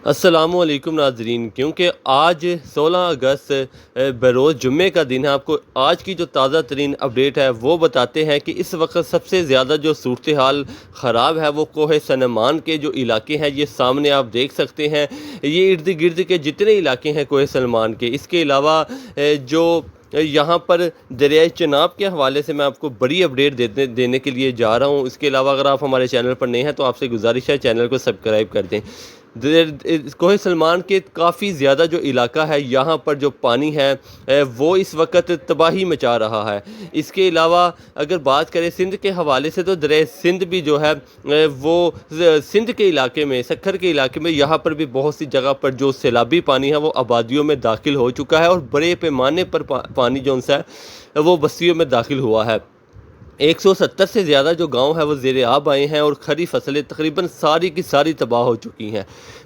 السلام علیکم ناظرین، کیونکہ آج 16 اگست بروز جمعے کا دن ہے، آپ کو آج کی جو تازہ ترین اپڈیٹ ہے وہ بتاتے ہیں کہ اس وقت سب سے زیادہ جو صورتحال خراب ہے وہ کوہ سنمان کے جو علاقے ہیں، یہ سامنے آپ دیکھ سکتے ہیں۔ یہ ارد گرد کے جتنے علاقے ہیں کوہ سنمان کے، اس کے علاوہ جو یہاں پر دریائے چناب کے حوالے سے میں آپ کو بڑی اپڈیٹ دینے کے لیے جا رہا ہوں۔ اس کے علاوہ اگر آپ ہمارے چینل پر نئے ہیں تو آپ سے گزارش ہے چینل کو سبسکرائب کر دیں۔ کوہ سلمان کے کافی زیادہ جو علاقہ ہے، یہاں پر جو پانی ہے وہ اس وقت تباہی مچا رہا ہے۔ اس کے علاوہ اگر بات کریں سندھ کے حوالے سے تو دریائے سندھ بھی جو ہے وہ سندھ کے علاقے میں، سکھر کے علاقے میں، یہاں پر بھی بہت سی جگہ پر جو سیلابی پانی ہے وہ آبادیوں میں داخل ہو چکا ہے، اور بڑے پیمانے پر پانی جو ہے وہ بستیوں میں داخل ہوا ہے۔ 170 سے زیادہ جو گاؤں ہے وہ زیر آب آئے ہیں، اور کھڑی فصلیں تقریباً ساری کی ساری تباہ ہو چکی ہیں۔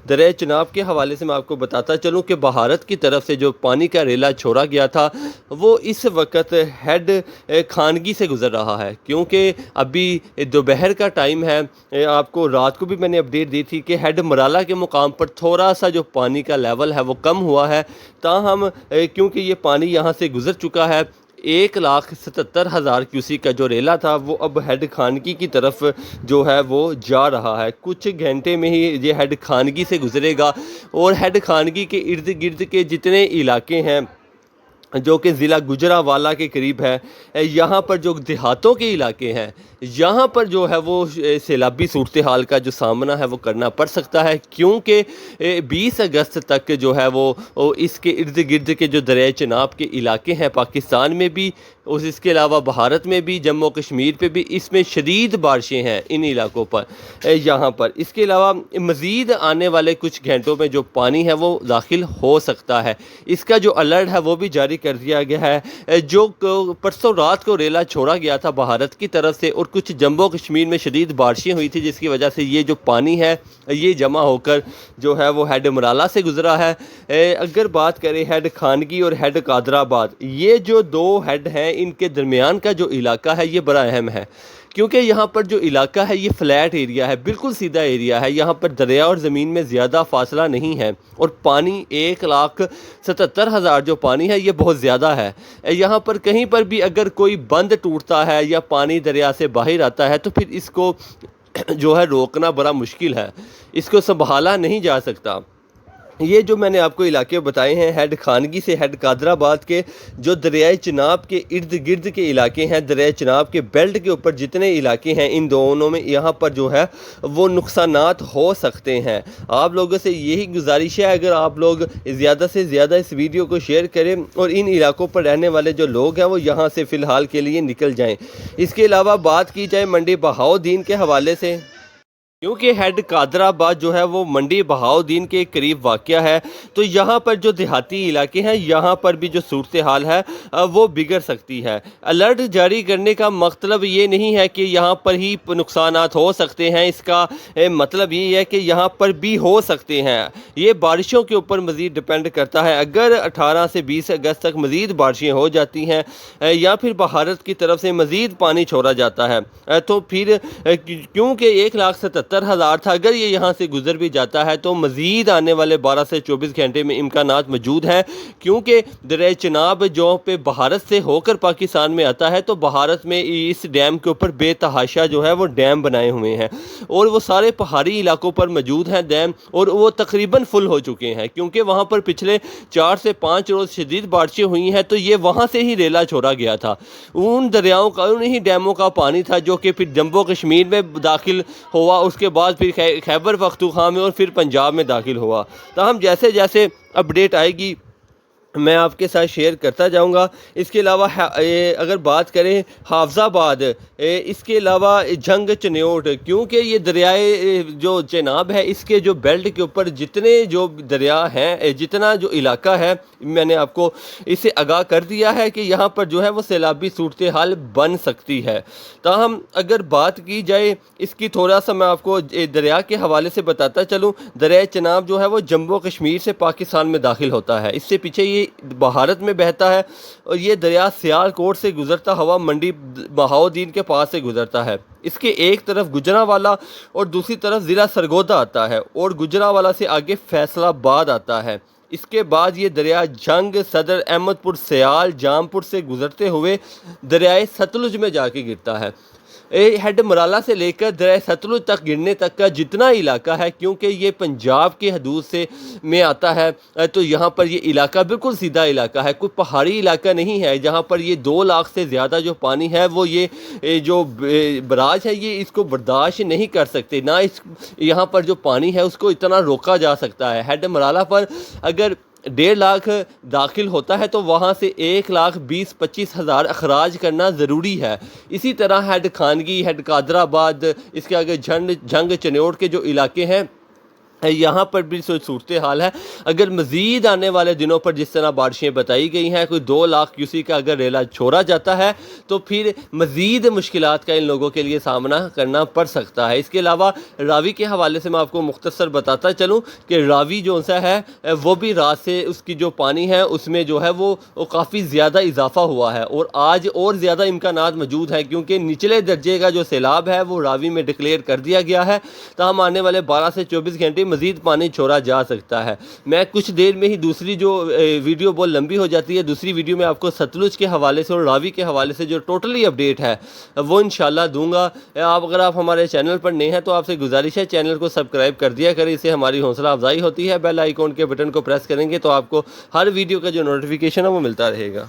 دریائے چناب کے حوالے سے میں آپ کو بتاتا چلوں کہ بھارت کی طرف سے جو پانی کا ریلا چھوڑا گیا تھا وہ اس وقت ہیڈ خانگی سے گزر رہا ہے، کیونکہ ابھی دوپہر کا ٹائم ہے۔ آپ کو رات کو بھی میں نے اپڈیٹ دی تھی کہ ہیڈ مرالا کے مقام پر تھوڑا سا جو پانی کا لیول ہے وہ کم ہوا ہے، تاہم کیونکہ یہ پانی یہاں سے گزر چکا ہے، 1,77,000 کیوسی کا جو ریلا تھا وہ اب ہیڈ خانگی کی طرف جو ہے وہ جا رہا ہے۔ کچھ گھنٹے میں ہی یہ ہیڈ خانگی سے گزرے گا، اور ہیڈ خانگی کے ارد گرد کے جتنے علاقے ہیں جو کہ ضلع گجرانوالہ کے قریب ہے، یہاں پر جو دیہاتوں کے علاقے ہیں، یہاں پر جو ہے وہ سیلابی صورتحال کا جو سامنا ہے وہ کرنا پڑ سکتا ہے، کیونکہ 20 اگست تک جو ہے وہ اس کے ارد گرد کے جو دریائے چناب کے علاقے ہیں پاکستان میں بھی، اور اس کے علاوہ بھارت میں بھی، جموں کشمیر پہ بھی اس میں شدید بارشیں ہیں ان علاقوں پر یہاں پر۔ اس کے علاوہ مزید آنے والے کچھ گھنٹوں میں جو پانی ہے وہ داخل ہو سکتا ہے۔ اس کا جو الرٹ ہے وہ بھی جاری کر دیا گیا ہے۔ جو پرسوں رات کو ریلا چھوڑا گیا تھا بھارت کی طرف سے، اور کچھ جموں کشمیر میں شدید بارشیں ہوئی تھی جس کی وجہ سے یہ جو پانی ہے یہ جمع ہو کر جو ہے وہ ہیڈ مرالا سے گزرا ہے۔ اگر بات کریں ہیڈ خانگی اور ہیڈ قادر آباد، یہ جو دو ہیڈ ہیں ان کے درمیان کا جو علاقہ ہے یہ بڑا اہم ہے، کیونکہ یہاں پر جو علاقہ ہے یہ فلیٹ ایریا ہے، بالکل سیدھا ایریا ہے، یہاں پر دریا اور زمین میں زیادہ فاصلہ نہیں ہے، اور پانی 1,77,000 جو پانی ہے یہ بہت زیادہ ہے۔ یہاں پر کہیں پر بھی اگر کوئی بند ٹوٹتا ہے یا پانی دریا سے باہر آتا ہے تو پھر اس کو جو ہے روکنا بڑا مشکل ہے، اس کو سنبھالا نہیں جا سکتا۔ یہ جو میں نے آپ کو علاقے بتائے ہیں ہیڈ خانگی سے ہیڈ قادر آباد کے، جو دریائے چناب کے ارد گرد کے علاقے ہیں، دریائے چناب کے بیلٹ کے اوپر جتنے علاقے ہیں، ان دونوں میں یہاں پر جو ہے وہ نقصانات ہو سکتے ہیں۔ آپ لوگوں سے یہی گزارش ہے، اگر آپ لوگ زیادہ سے زیادہ اس ویڈیو کو شیئر کریں اور ان علاقوں پر رہنے والے جو لوگ ہیں وہ یہاں سے فی الحال کے لیے نکل جائیں۔ اس کے علاوہ بات کی جائے منڈی بہاؤالدین کے حوالے سے، کیونکہ ہیڈ قادر آباد جو ہے وہ منڈی بہاؤالدین کے قریب واقع ہے، تو یہاں پر جو دیہاتی علاقے ہیں یہاں پر بھی جو صورتحال ہے وہ بگڑ سکتی ہے۔ الرٹ جاری کرنے کا مطلب یہ نہیں ہے کہ یہاں پر ہی نقصانات ہو سکتے ہیں، اس کا مطلب یہ ہے کہ یہاں پر بھی ہو سکتے ہیں۔ یہ بارشوں کے اوپر مزید ڈپینڈ کرتا ہے۔ اگر 18 سے 20 اگست تک مزید بارشیں ہو جاتی ہیں یا پھر بھارت کی طرف سے مزید پانی چھوڑا جاتا ہے تو پھر کیونکہ 1,77,000 تھا، اگر یہ یہاں سے گزر بھی جاتا ہے تو مزید آنے والے 12 سے 24 گھنٹے میں امکانات موجود ہیں، کیونکہ دریائے چناب جو پہ بھارت سے ہو کر پاکستان میں آتا ہے تو بھارت میں اس ڈیم کے اوپر بے تحاشا جو ہے وہ ڈیم بنائے ہوئے ہیں، اور وہ سارے پہاڑی علاقوں پر موجود ہیں ڈیم، اور وہ تقریباً فل ہو چکے ہیں، کیونکہ وہاں پر پچھلے 4 سے 5 روز شدید بارشیں ہوئی ہیں، تو یہ وہاں سے ہی ریلا چھوڑا گیا تھا۔ ان دریاؤں کا، انہی ڈیموں کا پانی تھا جو کہ پھر جموں کشمیر میں داخل ہوا، اس کے بعد پھر خیبر پختونخوا میں، اور پھر پنجاب میں داخل ہوا۔ تاہم جیسے جیسے اپڈیٹ آئے گی میں آپ کے ساتھ شیئر کرتا جاؤں گا۔ اس کے علاوہ اگر بات کریں حافظ آباد، اس کے علاوہ جھنگ چنیوٹ، کیونکہ یہ دریائے جو چناب ہے اس کے جو بیلٹ کے اوپر جتنے جو دریا ہیں، جتنا جو علاقہ ہے، میں نے آپ کو اس سے آگاہ کر دیا ہے کہ یہاں پر جو ہے وہ سیلابی صورتحال بن سکتی ہے۔ تاہم اگر بات کی جائے اس کی، تھوڑا سا میں آپ کو دریا کے حوالے سے بتاتا چلوں۔ دریائے چناب جو ہے وہ جموں کشمیر سے پاکستان میں داخل ہوتا ہے، اس سے پیچھے یہ یہ بہارت میں بہتا ہے اور یہ دریا سیالکوٹ سے گزرتا ہوا منڈی بہاؤدین کے پاس سے گزرتا ہے۔ اس کے ایک طرف گجرانوالہ اور دوسری طرف ضلع سرگودا آتا ہے اور گجرانوالہ سے آگے فیصل آباد آتا ہے۔ اس کے بعد یہ دریا جنگ، صدر احمد پور، سیال، جام پور سے گزرتے ہوئے دریائے ستلج میں جا کے گرتا ہے۔ ہیڈ مرالہ سے لے کر دریائے ستلج تک گرنے تک کا جتنا علاقہ ہے، کیونکہ یہ پنجاب کے حدود سے میں آتا ہے تو یہاں پر یہ علاقہ بالکل سیدھا علاقہ ہے، کوئی پہاڑی علاقہ نہیں ہے جہاں پر یہ 2 لاکھ سے زیادہ جو پانی ہے وہ یہ جو براج ہے یہ اس کو برداشت نہیں کر سکتے، نہ اس یہاں پر جو پانی ہے اس کو اتنا روکا جا سکتا ہے۔ ہیڈ مرالہ پر اگر 1.5 لاکھ داخل ہوتا ہے تو وہاں سے 1,20,25,000 اخراج کرنا ضروری ہے۔ اسی طرح ہیڈ خانگی، ہیڈ قادر آباد، اس کے آگے جنگ چنیوٹ کے جو علاقے ہیں یہاں پر بھی صورتحال ہے۔ اگر مزید آنے والے دنوں پر جس طرح بارشیں بتائی گئی ہیں، کوئی 2 لاکھ کیوسی کا اگر ریلا چھوڑا جاتا ہے تو پھر مزید مشکلات کا ان لوگوں کے لیے سامنا کرنا پڑ سکتا ہے۔ اس کے علاوہ راوی کے حوالے سے میں آپ کو مختصر بتاتا چلوں کہ راوی جو سا ہے وہ بھی رات سے اس کی جو پانی ہے اس میں جو ہے وہ کافی زیادہ اضافہ ہوا ہے اور آج اور زیادہ امکانات موجود ہیں، کیونکہ نچلے درجے کا جو سیلاب ہے وہ راوی میں ڈکلیئر کر دیا گیا ہے، تاہم آنے والے 12 سے 24 گھنٹے مزید پانی چھوڑا جا سکتا ہے۔ میں کچھ دیر میں ہی دوسری جو ویڈیو بہت لمبی ہو جاتی ہے، دوسری ویڈیو میں آپ کو ستلج کے حوالے سے اور راوی کے حوالے سے جو ٹوٹلی اپڈیٹ ہے وہ انشاءاللہ دوں گا۔ اگر آپ ہمارے چینل پر نئے ہیں تو آپ سے گزارش ہے چینل کو سبسکرائب کر دیا کریں، اس سے ہماری حوصلہ افزائی ہوتی ہے۔ بیل آئیکن کے بٹن کو پریس کریں گے تو آپ کو ہر ویڈیو کا جو نوٹیفیکیشن ہے وہ ملتا رہے گا۔